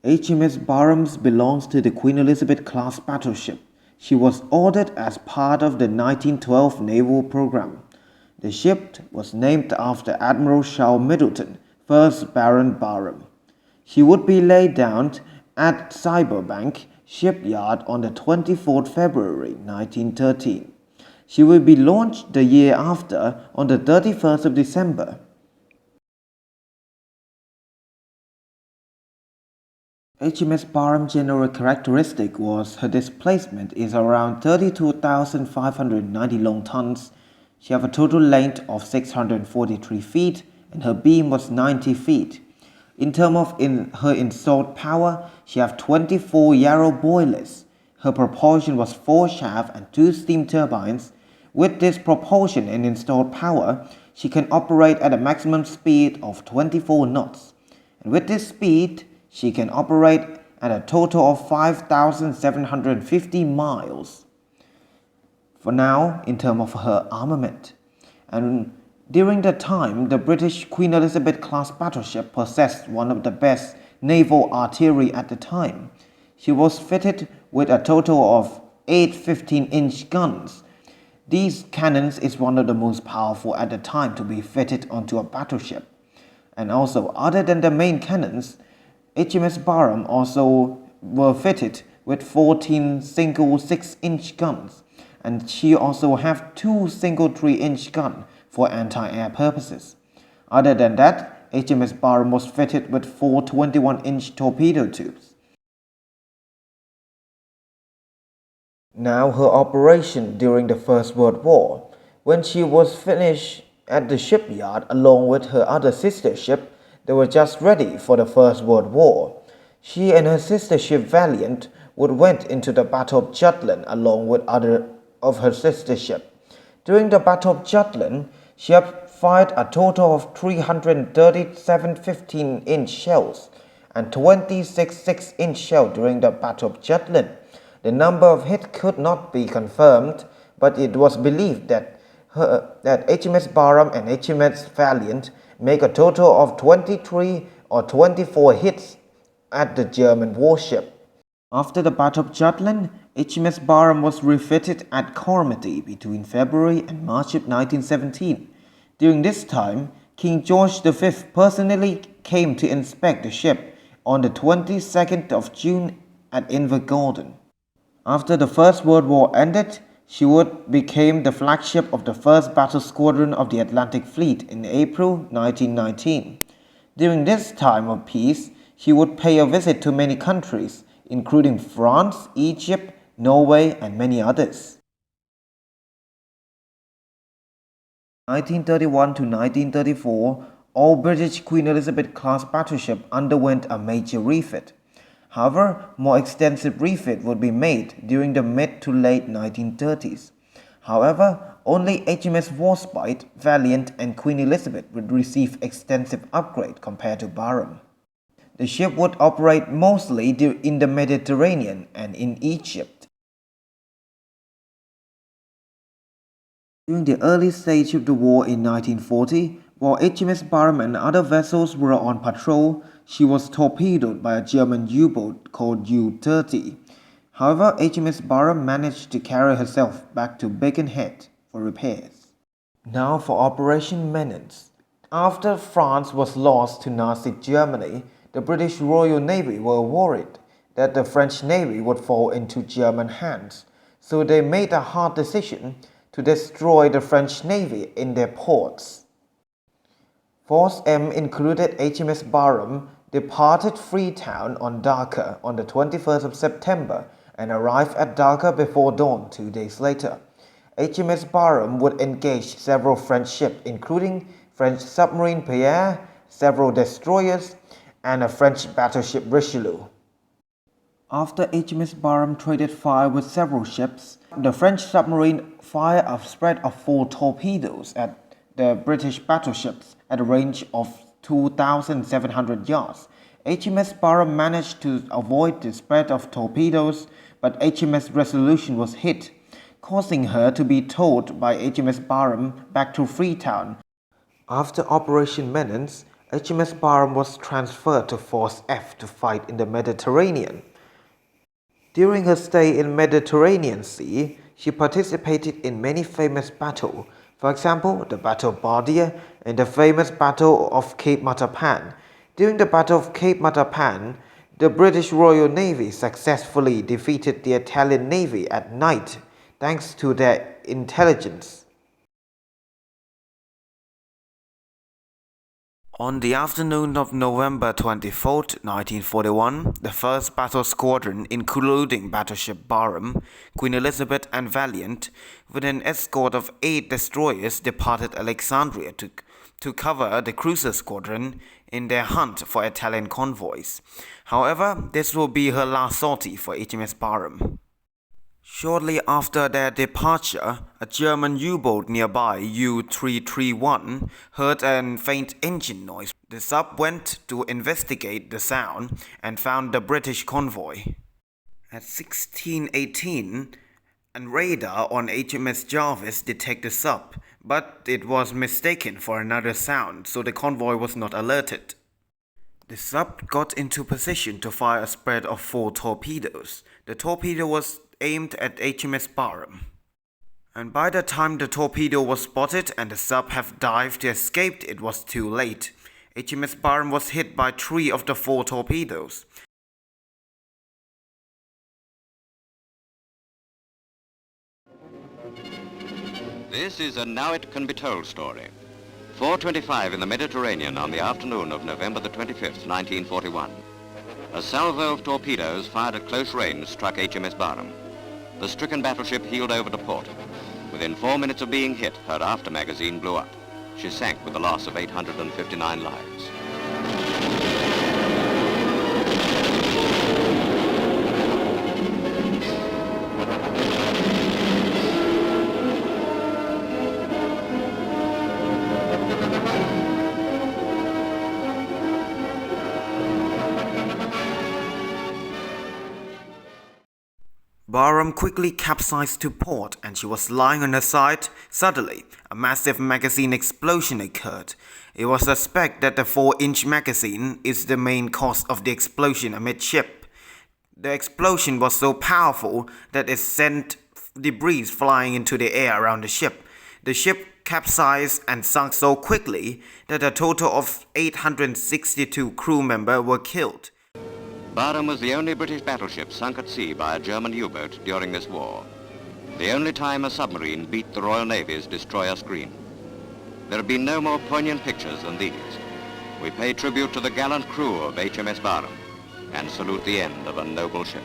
HMS Barham belongs to the Queen Elizabeth-class battleship. She was ordered as part of the 1912 naval program. The ship was named after Admiral Charles Middleton, 1st Baron Barham. She would be laid down at Cyberbank Shipyard on the 24th February 1913. She will be launched the year after on the 31st of December. HMS Barham general characteristic was her displacement is around 32,590 long tons. She have a total length of 643 feet and her beam was 90 feet. In terms of her installed power, she have 24 Yarrow boilers. Her propulsion was 4 shaft and 2 steam turbines. With this propulsion and installed power, she can operate at a maximum speed of 24 knots. And with this speed, she can operate at a total of 5,750 miles. For now, in terms of her armament. And during that time, the British Queen Elizabeth-class battleship possessed one of the best naval artillery at the time. She was fitted with a total of 8 15-inch guns. These cannons is one of the most powerful at the time to be fitted onto a battleship. And also, other than the main cannons, HMS Barham also were fitted with 14 single 6-inch guns, and she also have 2 single 3-inch guns for anti-air purposes. Other than that, HMS Barham was fitted with 4 21-inch torpedo tubes. Now her operation during the First World War. When she was finished at the shipyard along with her other sister ship, they were just ready for the First World War. She and her sister ship Valiant went into the Battle of Jutland along with other of her sister ship. During the Battle of Jutland, she had fired a total of 337 15-inch shells and 26 6-inch shells during the Battle of Jutland. The number of hits could not be confirmed, but it was believed that HMS Barham and HMS Valiant make a total of 23 or 24 hits at the German warship. After the Battle of Jutland, HMS Barham was refitted at Cormity between February and March of 1917. During this time, King George V personally came to inspect the ship on the 22nd of June at Invergordon. After the First World War ended, she became the flagship of the 1st Battle Squadron of the Atlantic Fleet in April 1919. During this time of peace, she would pay a visit to many countries, including France, Egypt, Norway, and many others. 1931 to 1934, all British Queen Elizabeth-class battleships underwent a major refit. However, more extensive refit would be made during the mid to late 1930s. However, only HMS Warspite, Valiant, and Queen Elizabeth would receive extensive upgrade compared to Barham. The ship would operate mostly in the Mediterranean and in Egypt. During the early stage of the war in 1940, while HMS Barham and other vessels were on patrol, she was torpedoed by a German U-boat called U-30. However, HMS Barham managed to carry herself back to Birkenhead for repairs. Now for Operation Menace. After France was lost to Nazi Germany, the British Royal Navy were worried that the French Navy would fall into German hands, so they made a hard decision to destroy the French Navy in their ports. Force M included HMS Barham, departed Freetown on Dhaka on the 21st of September and arrived at Dhaka before dawn 2 days later. HMS Barham would engage several French ships including French submarine Pierre, several destroyers, and a French battleship Richelieu. After HMS Barham traded fire with several ships, the French submarine fired a spread of 4 torpedoes at the British battleships at a range of 2,700 yards. HMS Barham managed to avoid the spread of torpedoes, but HMS Resolution was hit, causing her to be towed by HMS Barham back to Freetown. After Operation Menace, HMS Barham was transferred to Force F to fight in the Mediterranean. During her stay in Mediterranean Sea, she participated in many famous battles, for example, the Battle of Bardia and the famous Battle of Cape Matapan. During the Battle of Cape Matapan, the British Royal Navy successfully defeated the Italian Navy at night thanks to their intelligence. On the afternoon of November 24, 1941, the 1st Battle Squadron, including Battleship Barham, Queen Elizabeth and Valiant, with an escort of 8 destroyers departed Alexandria to cover the cruiser squadron in their hunt for Italian convoys. However, this will be her last sortie for HMS Barham. Shortly after their departure, a German U-boat nearby, U-331, heard a faint engine noise. The sub went to investigate the sound and found the British convoy. At 16:18, a radar on HMS Jarvis detected the sub, but it was mistaken for another sound, so the convoy was not alerted. The sub got into position to fire a spread of 4 torpedoes. The torpedo was aimed at HMS Barham. And by the time the torpedo was spotted and the sub had dived to escape, it was too late. HMS Barham was hit by 3 of the 4 torpedoes. This is a Now It Can Be Told story. 4:25 in the Mediterranean on the afternoon of November the 25th, 1941. A salvo of torpedoes fired at close range struck HMS Barham. The stricken battleship heeled over to port. Within 4 minutes of being hit, her after magazine blew up. She sank with a loss of 859 lives. Barham quickly capsized to port and she was lying on her side. Suddenly, a massive magazine explosion occurred. It was suspected that the 4-inch magazine is the main cause of the explosion amidship. The explosion was so powerful that it sent debris flying into the air around the ship. The ship capsized and sunk so quickly that a total of 862 crew members were killed. Barham was the only British battleship sunk at sea by a German U-boat during this war. The only time a submarine beat the Royal Navy's destroyer screen. There have been no more poignant pictures than these. We pay tribute to the gallant crew of HMS Barham and salute the end of a noble ship.